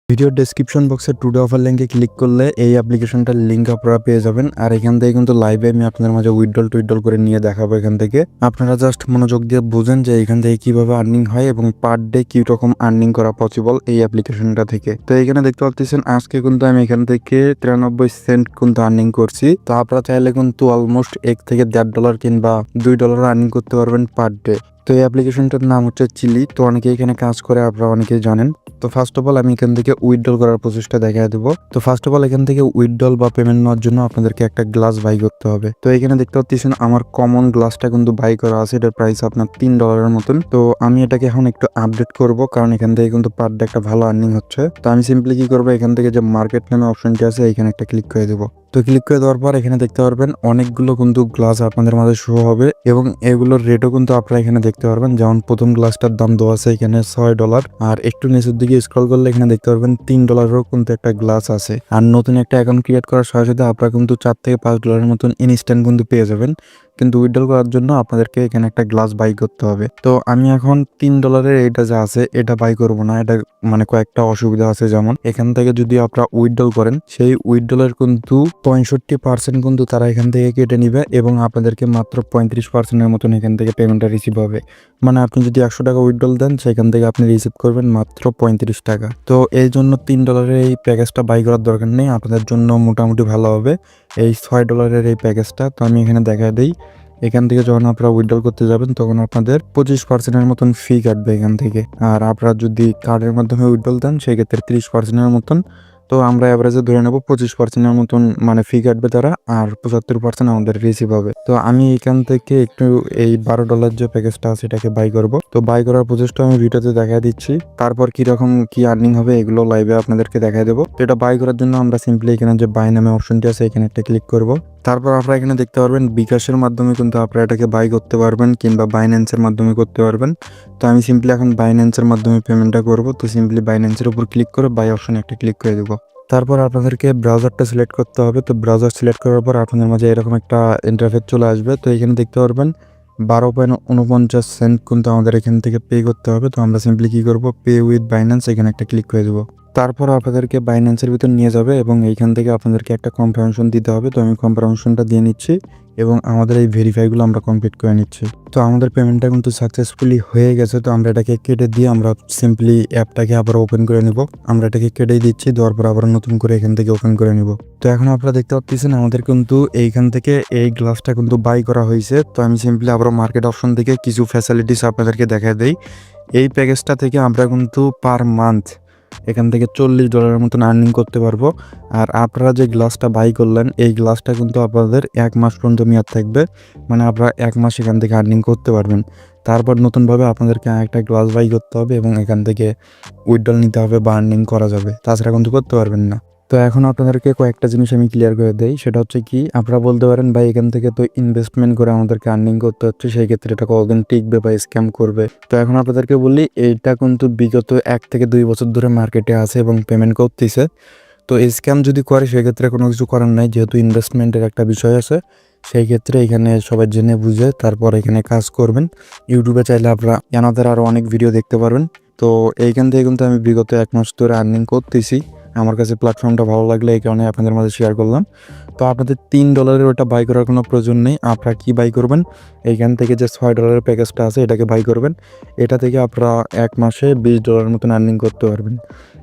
Video description বক্সে today offer লিঙ্কে click করলে এই অ্যাপ্লিকেশনটার লিঙ্ক আপনারা পেয়ে যাবেন। আর এখান থেকে কিন্তু লাইভে আমি আপনাদের মাঝে উইথড্রল করে নিয়ে দেখাবো। এখান থেকে আপনারা জাস্ট মনোযোগ দিয়ে বুঝেন যে এখান থেকে কিভাবে আর্নিং হয় এবং পার ডে কি রকম আর্নিং করা পসিবল এই অ্যাপ্লিকেশনটা থেকে। তো এখানে দেখতে পাচ্ছেন আজকে কিন্তু আমি এখান থেকে 93 সেন্ট কিন্তু আর্নিং করছি। তো আপনারা চাইলে কিন্তু অলমোস্ট $1 থেকে $1.5 কিংবা $2 আর্নিং করতে পারবেন পার ডে। তো এই অ্যাপ্লিকেশনটার নাম হচ্ছে চিলি। তো অনেকে এখানে কাজ করে, আপনারা অনেকেই জানেন। তো ফার্স্ট অফ অল আমি এখান থেকে উইথড্রল করার প্রসেসটা দেখা দেবো। তো ফার্স্ট অফ অল এখান থেকে উইথড্রল বা পেমেন্ট নেওয়ার জন্য আপনাদেরকে একটা গ্লাস বাই করতে হবে। তো এখানে দেখতে পাচ্ছেন আমার কমন গ্লাসটা কিন্তু বাই করা আছে। এটার প্রাইস আপনার $3 মতন। তো আমি এটাকে এখন একটু আপডেট করব, কারণ এখান থেকে কিন্তু পার ডে একটা ভালো আর্নিং হচ্ছে। তো আমি সিম্পলি কি করবো, এখান থেকে যে মার্কেট নামে অপশনটি আছে এখানে একটা ক্লিক করে দেবো। তো ক্লিক করে দেওয়ার পর এখানে দেখতে পারবেন অনেকগুলো কিন্তু গ্লাস আপনাদের মাঝে শো হবে এবং এগুলোর রেটও কিন্তু আপনারা এখানে দেখতে পারবেন। যেমন প্রথম গ্লাসটার দাম দেওয়া আছে এখানে $6, আর একটু নিচের দিকে স্ক্রল করলে এখানে দেখতে পারবেন $3 কিন্তু একটা গ্লাস আছে। আর নতুন একটা অ্যাকাউন্ট ক্রিয়েট করার সাথে সাথে আপনারা কিন্তু $4 থেকে $5 মতন ইনস্ট্যান্ট কিন্তু পেয়ে যাবেন। কিন্তু উইথড্রল করার জন্য আপনাদেরকে এখানে একটা গ্লাস বাই করতে হবে। তো আমি এখন $3 এটা যা আছে এটা বাই করব না। এটা মানে কয়েকটা অসুবিধা আছে, যেমন এখান থেকে যদি আপনারা উইথড্রল করেন সেই উইথড্রলের কিন্তু 65% কিন্তু তারা এখান থেকে কেটে নিবে এবং আপনাদেরকে মাত্র 35%-এর মতন এখান থেকে পেমেন্টটা রিসিভ হবে। মানে আপনি যদি $100 উইথড্রল দেন সেখান থেকে আপনি রিসিভ করবেন মাত্র $35। তো এই জন্য $3 এই প্যাকেজটা বাই করার দরকার নেই, আপনাদের জন্য মোটামুটি ভালো হবে এই $6 এই প্যাকেজটা। তো আমি এখানে দেখা দিই, এখান থেকে যখন আপনারা উইথড্রল করতে যাবেন তখন আপনাদের 25%-এর মতন ফি কাটবে এখান থেকে। আর আপনারা যদি কার্ডের মাধ্যমে উইথড্রল দেন সেক্ষেত্রে 30%-এর মতন। তো আমরা অ্যাভারেজে ধরে নেব 25%-এর মতন মানে ফি কাটবে তারা, আর 75% আমাদের রিসিভ হবে। তো আমি এখান থেকে একটু এই $12 যে প্যাকেজটা আছে এটাকে বাই করব। তো বাই করার প্রসেসটা আমি ভিডিওতে দেখা দিচ্ছি, তারপর কিরকম কি আর্নিং হবে এগুলো লাইভে আপনাদেরকে দেখা দেবো। তো এটা বাই করার জন্য আমরা সিম্পলি এখানে যে বাই নামে অপশনটি আছে এখানে একটা ক্লিক করব। তারপর আপনারা এখানে দেখতে পারবেন বিকাশের মাধ্যমে কিন্তু আপনারা এটাকে বাই করতে পারবেন কিংবা বাইন্যান্সের মাধ্যমে করতে পারবেন। তো আমি সিম্পলি এখন বাইন্যান্সের মাধ্যমে পেমেন্টটা করব। তো সিম্পলি বাইন্যান্সের উপর ক্লিক করে বাই অপশনে একটা ক্লিক করে দেবো। তারপর আপনাদেরকে ব্রাউজারটা সিলেক্ট করতে হবে। তো ব্রাউজার সিলেক্ট করার পর আপনাদের মাঝে এরকম একটা ইন্টারফেস চলে আসবে। তো এখানে দেখতে পারবেন 12.49 সেন্ট কিন্তু আমাদের এখান থেকে পে করতে হবে। তো আমরা সিম্পলি কি করব, পে উইথ বাইন্যান্স এখানে একটা ক্লিক করে দেবো। তারপর আপনাদেরকে বাইন্যান্সের ভিতর নিয়ে যাবে এবং এইখান থেকে আপনাদেরকে একটা কনফার্মেশন দিতে হবে। তো আমি কনফার্মেশনটা দিয়ে নিচ্ছি এবং আমাদের এই ভেরিফাইগুলো আমরা কমপ্লিট করে নিচ্ছি। তো আমাদের পেমেন্টটা কিন্তু সাকসেসফুলি হয়ে গেছে। তো আমরা এটাকে কেটে দিয়ে আমরা সিম্পলি অ্যাপটাকে আবার ওপেন করে নিব। আমরা এটাকে কেটেই দিচ্ছি, দেওয়ার পর আবার নতুন করে এখান থেকে ওপেন করে নিব। তো এখন আপনারা দেখতে পাচ্ছেন আমাদের কিন্তু এইখান থেকে এই গ্লাসটা কিন্তু বাই করা হয়েছে। তো আমি সিম্পলি আবার মার্কেট অপশন থেকে কিছু ফ্যাসিলিটিস আপনাদেরকে দেখা দেই। এই প্যাকেজটা থেকে আমরা কিন্তু পার মান্থ এখান থেকে $40 মতন আর্নিং করতে পারবো। আর আপনারা যে গ্লাসটা বাই করলেন এই গ্লাসটা কিন্তু আপনাদের 1 মাস পর্যন্ত মেয়াদ থাকবে, মানে আপনারা 1 মাস এখান থেকে আর্নিং করতে পারবেন। তারপর নতুনভাবে আপনাদেরকে একটা গ্লাস বাই করতে হবে এবং এখান থেকে উইথড্রল নিতে হবে বা আর্নিং করা যাবে, তাছাড়া কিন্তু করতে পারবেন না। তো এখন আপনাদেরকে কয়েকটা জিনিস আমি ক্লিয়ার করে দেই। সেটা হচ্ছে কি, আপনারা বলতে পারেন ভাই এখান থেকে তো ইনভেস্টমেন্ট করে আমাদেরকে আর্নিং করতে হচ্ছে, সেই ক্ষেত্রে এটা কতদিন টিকবে বা স্ক্যাম করবে। তো এখন আপনাদেরকে বলি, এইটা কিন্তু বিগত 1 থেকে 2 বছর ধরে মার্কেটে আছে এবং পেমেন্ট করতেছে। তো স্ক্যাম যদি করে সেক্ষেত্রে কোনো কিছু করার নাই, যেহেতু ইনভেস্টমেন্টের একটা বিষয় আছে। সেই ক্ষেত্রে এখানে সবাই জেনে বুঝে তারপর এখানে কাজ করবেন। ইউটিউবে চাইলে আপনারা এনাদের আরও অনেক ভিডিও দেখতে পারবেন। তো এইখান থেকে কিন্তু আমি বিগত 1 মাস ধরে আর্নিং করতেছি। আমার কাছে প্ল্যাটফর্মটা ভালো লাগলে এই কারণে আপনাদের মাঝে শেয়ার করলাম। তো আপনাদের $3 ওটা বাই করার কোনো প্রয়োজন নেই। আপনারা কি বাই করবেন, এইখান থেকে যে $6 প্যাকেজটা আছে এটাকে বাই করবেন। এটা থেকে আপনারা 1 মাসে $20 মতন আর্নিং করতে পারবেন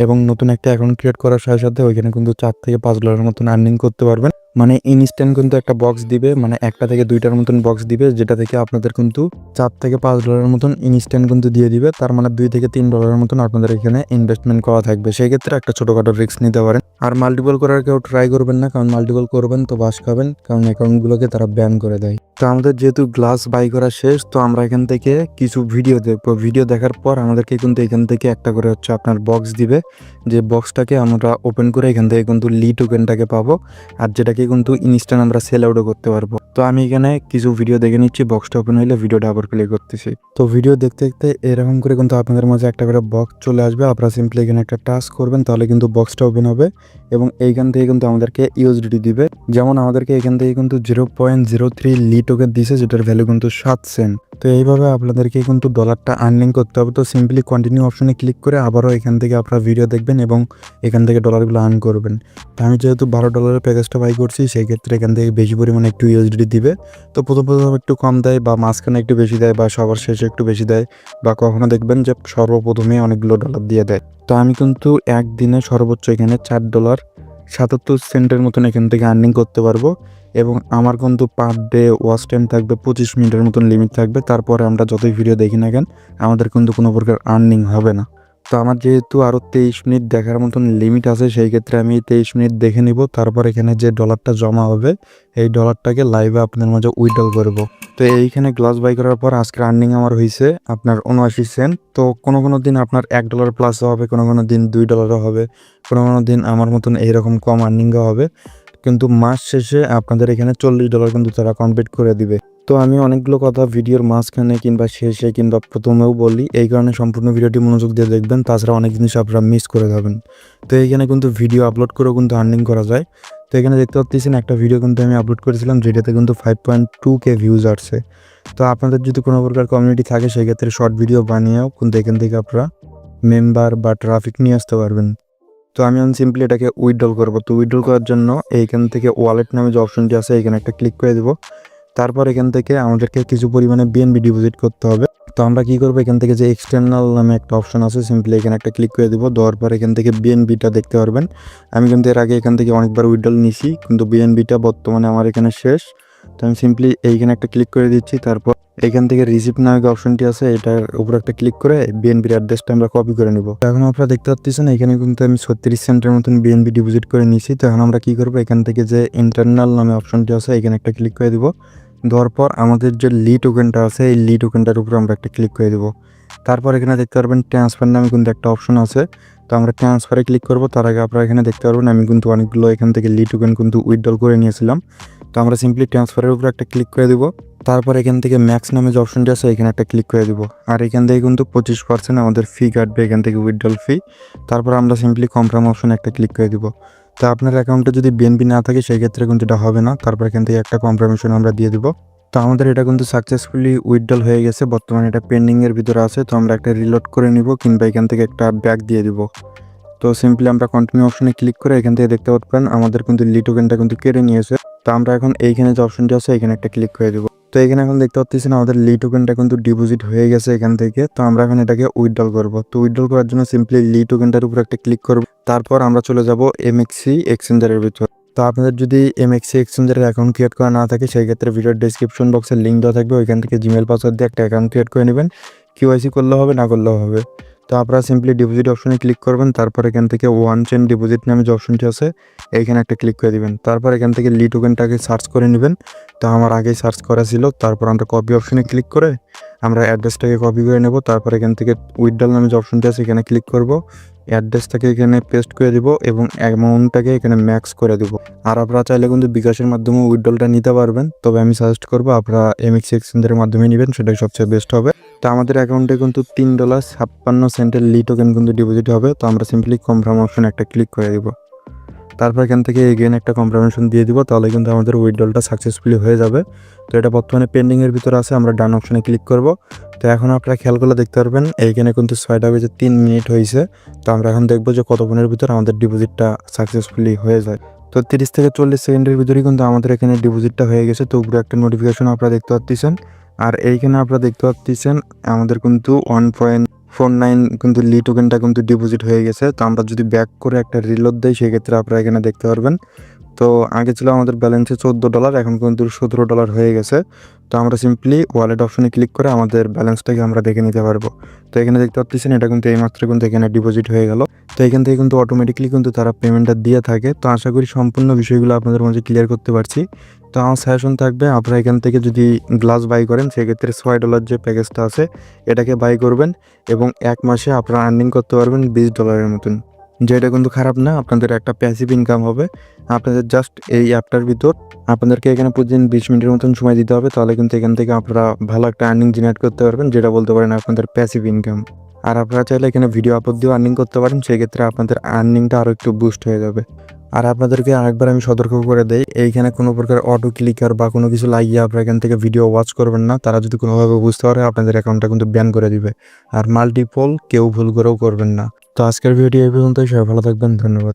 এবং নতুন একটা অ্যাকাউন্ট ক্রিয়েট করার সাথে সাথে ওইখানে কিন্তু $4 থেকে $5 মতন আর্নিং করতে পারবেন। মানে ইনস্ট্যান্ট কিন্তু একটা বক্স দিবে, মানে 1টা থেকে 2টার মতন বক্স দিবে, যেটা থেকে আপনাদের কিন্তু $4 থেকে $5 মতন ইনস্ট্যান্ট কিন্তু দিয়ে দিবে। তার মানে $2 থেকে $3 মতন আপনাদের এখানে ইনভেস্টমেন্ট করা থাকবে। সেই ক্ষেত্রে একটা ছোটোখাটো রিস্ক নিতে পারেন। আর মাল্টিপল করার কেউ ট্রাই করবেন না, কারণ মাল্টিপল করবেন তো বাস খাবেন, কারণ অ্যাকাউন্টগুলোকে তারা ব্যান করে দেয়। তো আমাদের যেহেতু গ্লাস বাই করা শেষ, তো আমরা এখান থেকে কিছু ভিডিও দেখবো। ভিডিও দেখার পর আমাদেরকে কিন্তু এখান থেকে একটা করে হচ্ছে আপনার বক্স দিবে, যে বক্সটাকে আমরা ওপেন করে এখান থেকে কিন্তু লি টোকেনটাকে পাবো। আর যেটাকে থেকে কিন্তু ইনস্ট্যান্ট আমরা সেল আউটও করতে পারবো। তো আমি এখানে কিছু ভিডিও দেখে নিচ্ছি, বক্সটা ওপেন হইলে ভিডিওটা আবার প্লে করতেছি। তো ভিডিও দেখতে দেখতে এরকম করে কিন্তু আপনাদের মাঝে একটা করে বক্স চলে আসবে, আপনারা সিম্পলি এখানে একটা টাচ করবেন, তাহলে কিন্তু বক্সটা ওপেন হবে এবং এইখান থেকে কিন্তু আমাদেরকে ইউএসডিটি দিবে। যেমন আমাদেরকে এখান থেকে কিন্তু 0.03 লি টোকেন দিছে, যেটার ভ্যালু কিন্তু 7 সেন্ট। তো এইভাবে আপনাদেরকে কিন্তু ডলারটা আর্নিং করতে হবে। তো সিম্পলি কন্টিনিউ অপশনে ক্লিক করে আবারও এখান থেকে আপনারা ভিডিও দেখবেন এবং এখান থেকে ডলারগুলো আর্ন করবেন। তো আমি যেহেতু $12 প্যাকেজটা বাই করছি, সেই ক্ষেত্রে এখান থেকে বেশি পরিমাণে একটু ইউএসডি দিবে। তো প্রথম একটু কম দেয় বা মাঝখানে একটু বেশি দেয় বা সবার শেষে একটু বেশি দেয়, বা কখনো দেখবেন যে সর্বপ্রথমে অনেকগুলো ডলার দিয়ে দেয়। তো আমি কিন্তু একদিনে সর্বোচ্চ এখানে $4.77 মতন এখান থেকে আর্নিং করতে পারবো এবং আমার কিন্তু পার ডে ওয়াচ টাইম থাকবে 25 মিনিটের মতন লিমিট থাকবে। তারপরে আমরা যতই ভিডিও দেখি না কেন আমাদের কিন্তু কোনো প্রকার আর্নিং হবে না। তো আমার যেহেতু আরও 23 মিনিট দেখার মতন লিমিট আছে, সেই ক্ষেত্রে আমি 23 মিনিট দেখে নিব। তারপর এখানে যে ডলারটা জমা হবে এই ডলারটাকে লাইভে আপনার মাঝে উইথড্রল করব। তো এইখানে গ্লাস বাই করার পর আজকের আর্নিং আমার হয়েছে আপনার 79 সেন্ট। তো কোনো দিন আপনার $1 প্লাসও হবে, কোনো দিন $2 হবে, কোনো দিন আমার মতন এইরকম কম আর্নিংও হবে। কিন্তু মাস শেষে আপনাদের এখানে $40 কিন্তু তারা কমপ্লিট করে দিবে। তো আমি অনেকগুলো কথা ভিডিওর মাঝখানে কিংবা শেষে কিংবা প্রথমেও বলি, এই কারণে সম্পূর্ণ ভিডিওটি মনোযোগ দিয়ে দেখবেন, তাছাড়া অনেক জিনিস আপনারা মিস করে যাবেন। তো এইখানে কিন্তু ভিডিও আপলোড করেও কিন্তু আর্নিং করা যায়। তো এখানে দেখতে পাচ্ছেন একটা ভিডিও কিন্তু আমি আপলোড করেছিলাম, যেটাতে কিন্তু 5.2K ভিউজ আসছে। তো আপনাদের যদি কোনো প্রকার কমিউনিটি থাকে, সেক্ষেত্রে শর্ট ভিডিও বানিয়েও কিন্তু এখান থেকে আপনারা মেম্বার বা ট্রাফিক নিয়ে আসতে পারবেন। তো আমি সিম্পলি এটাকে উইথড্রল করবো। তো উইথড্রল করার জন্য এইখান থেকে ওয়ালেট নামে যে অপশনটি আছে এখানে একটা ক্লিক করে দেবো। তারপর এখান থেকে আমাদেরকে কিছু পরিমাণে বিএনবি ডিপোজিট করতে হবে। তো আমরা কি করবো, এখান থেকে যে এক্সটার্নাল নামে একটা অপশন আছে, সিম্পলি এখানে একটা ক্লিক করে দেবো। দেওয়ার পর এখান থেকে বিএনবিটা দেখতে পারবেন। আমি কিন্তু এর আগে এখান থেকে অনেকবার উইথড্রল নিছি, কিন্তু বিএনবিটা বর্তমানে আমার এখানে শেষ। তো আমি সিম্পলি এইখানে একটা ক্লিক করে দিচ্ছি। তারপর এখান থেকে রিসিপ্ট নামে যে অপশনটি আছে এটার উপর একটা ক্লিক করে বিএনবির অ্যাড্রেসটা আমরা কপি করে নিব। এখন আপনারা দেখতে পাচ্ছেন এখানে কিন্তু আমি 36 সেন্টের মতন বিএনবি ডিপোজিট করে নিয়েছি। তো এখন আমরা কি করবো, এখান থেকে যে ইন্টারনাল নামে অপশনটি আছে এখানে একটা ক্লিক করে দিব। দেওয়ার পর আমাদের যে লি টোকেনটা আছে এই লি টোকেনটার উপর আমরা একটা ক্লিক করে দেবো। তারপর এখানে দেখতে পারবেন ট্রান্সফার নামে কিন্তু একটা অপশন আছে। তো আমরা ট্রান্সফারে ক্লিক করবো। তার আগে আপনারা এখানে দেখতে পারবেন আমি কিন্তু অনেকগুলো এখান থেকে লি টোকেন কিন্তু উইথড্রল করে নিয়েছিলাম। তো আমরা সিম্পলি ট্রান্সফারের উপর একটা ক্লিক করে দিব। তারপর এখান থেকে ম্যাক্স নামে যে অপশনটি আছে এখানে একটা ক্লিক করে দিব। আর এখান থেকে কিন্তু 25% আমাদের ফি কাটবে এখান থেকে উইথড্রল ফি। তারপর আমরা সিম্পলি কনফার্ম অপশনে একটা ক্লিক করে দিব। তো আপনার অ্যাকাউন্টে যদি বিএনপি না থাকে সেই ক্ষেত্রে কিন্তু এটা হবে না। তারপর এখান থেকে একটা কনফার্মেশন আমরা দিয়ে দিব। তো আমাদের এটা কিন্তু সাকসেসফুলি উইথড্রল হয়ে গেছে, বর্তমানে এটা পেন্ডিংয়ের ভিতরে আছে। তো আমরা একটা রিলোড করে নিব কিংবা এখান থেকে একটা ব্যাক দিয়ে দিব। তো সিম্পলি আমরা কন্টিনিউ অপশনে ক্লিক করে এখান থেকে দেখতে পাচ্ছেন আমাদের কিন্তু লি টোকেনটা কিন্তু কেটে নিয়েছে। তো আমরা এখন এইখানে যে অপশনটি আছে এখানে একটা ক্লিক করে দেবো। তো এখানে এখন দেখতে পাচ্ছেন আমাদের লি টোকেনটা কিন্তু ডিপোজিট হয়ে গেছে এখান থেকে। তো আমরা এখন এটাকে উইথড্রল করব। তো উইথড্রল করার জন্য সিম্পলি লি টোকেনটার উপর একটা ক্লিক করব। তারপর আমরা চলে যাব এমএক্সি এক্সচেঞ্জারের ভিতর। তো আপনাদের যদি এমএক্সি এক্সচেঞ্জারের অ্যাকাউন্ট ক্রিয়েট করা না থাকে সেই ক্ষেত্রে ভিডিওর ডেসক্রিপশন বক্সের লিঙ্ক দেওয়া থাকবে, ওইখান থেকে জিমেল পাসওয়ার্ড দিয়ে একটা অ্যাকাউন্ট ক্রিয়েট করে নেবেন। কিউআইসি করলে হবে, না করলেও হবে। তো আপনারা সিম্পলি ডিপোজিট অপশনে ক্লিক করবেন। তারপর এখান থেকে ওয়ান চেন ডিপোজিট নামে যে অপশনটি আছে এইখানে একটা ক্লিক করে দিবেন। তারপর এখান থেকে লি টোকেনটাকে সার্চ করে নেবেন। তো আমার আগেই সার্চ করা ছিল। তারপর আমরা কপি অপশনে ক্লিক করে আমরা অ্যাড্রেসটাকে কপি করে নেব। তারপর এখান থেকে উইথড্রল নামে যে অপশনটি আছে এখানে ক্লিক করব। অ্যাড্রেসটাকে এখানে পেস্ট করে দিব এবং অ্যামাউন্টটাকে এখানে ম্যাক্স করে দিব। আর আপনারা চাইলে কিন্তু বিকাশের মাধ্যমে উইথড্রলটা নিতে পারবেন, তবে আমি সাজেস্ট করবো আপনারা এমএক্সি এক্সচেঞ্জের মাধ্যমে নেবেন, সেটাই সবচেয়ে বেস্ট হবে। তো আমাদের অ্যাকাউন্টে কিন্তু $3.56 লি টোকেন কিন্তু ডিপোজিট হবে। তো আমরা সিম্পলি কনফার্ম অপশন একটা ক্লিক করে দিব। তারপর এখান থেকে এগেন একটা কনফার্মেশন দিয়ে দিব, তাহলে কিন্তু আমাদের উইথড্রলটা সাকসেসফুলি হয়ে যাবে। তো এটা বর্তমানে পেন্ডিংয়ের ভিতরে আছে, আমরা ডান অপশনে ক্লিক করব। তো এখন আপনারা খেয়াল করলে দেখতে পারবেন এইখানে কিন্তু 6:03 হয়েছে। তো আমরা এখন দেখবো যে কতক্ষণের ভিতর আমাদের ডিপোজিটটা সাকসেসফুলি হয়ে যায়। তো 30 থেকে 40 সেকেন্ডের ভিতরেই কিন্তু আমাদের এখানে ডিপোজিটটা হয়ে গেছে। তো উপরে একটা নোটিফিকেশন আপনারা দেখতে পাচ্ছেন। আর এইখানে আপনারা দেখতে পাচ্ছেন আমাদের কিন্তু 1.49 কিন্তু লি টোকেনটা কিন্তু ডিপোজিট হয়ে গেছে। তো আমরা যদি ব্যাক করে একটা রিলোড দেই সেক্ষেত্রে আপনারা এখানে দেখতে পারবেন। তো আগে ছিল আমাদের ব্যালেন্সে $14, এখন কিন্তু $17 হয়ে গেছে। তো আমরা সিম্পলি ওয়ালেট অপশনে ক্লিক করে আমাদের ব্যালেন্সটাকে আমরা দেখে নিতে পারবো। তো এখানে দেখতে পাচ্ছেন এটা কিন্তু এইমাত্র কিন্তু এখানে ডিপোজিট হয়ে গেল। তো এখান থেকে কিন্তু অটোমেটিকলি কিন্তু তারা পেমেন্টটা দিয়ে থাকে। তো আশা করি সম্পূর্ণ বিষয়গুলো আপনাদের মাঝে ক্লিয়ার করতে পারছি। তো আমার সাজেশন থাকবে আপনারা এখান থেকে যদি গ্লাস বাই করেন সেক্ষেত্রে $6 যে প্যাকেজটা আছে এটাকে বাই করবেন এবং 1 মাসে আপনারা আর্নিং করতে পারবেন $20 মতন। যেটা কিন্তু খারাপ না, আপনাদের একটা প্যাসিভ ইনকাম হবে। আপনাদের জাস্ট এই অ্যাপটার ভিতর আপনাদেরকে এখানে প্রতিদিন 20 মিনিটের মতন সময় দিতে হবে, তাহলে কিন্তু এখান থেকে আপনারা ভালো একটা আর্নিং জেনারেট করতে পারবেন, যেটা বলতে পারেন আপনাদের প্যাসিভ ইনকাম। আর আপনারা চাইলে এখানে ভিডিও আপলোড দিয়েও আর্নিং করতে পারেন, সেক্ষেত্রে আপনাদের আর্নিংটা আরও একটু বুস্ট হয়ে যাবে। আর আপনাদেরকে আরেকবার আমি সতর্ক করে দেই, এইখানে কোনো প্রকার অটো ক্লিকার বা কোনো কিছু লাগিয়ে আপনারা এখান থেকে ভিডিও ওয়াচ করবেন না। তারা যদি কোনোভাবে বুঝতে পারে আপনাদের অ্যাকাউন্টটা কিন্তু ব্যান করে দিবে। আর মাল্টিপল কেউ ভুল করেও করবেন না। তো আজকের ভিডিও এই পর্যন্তই, সবাই ভালো থাকবেন, ধন্যবাদ।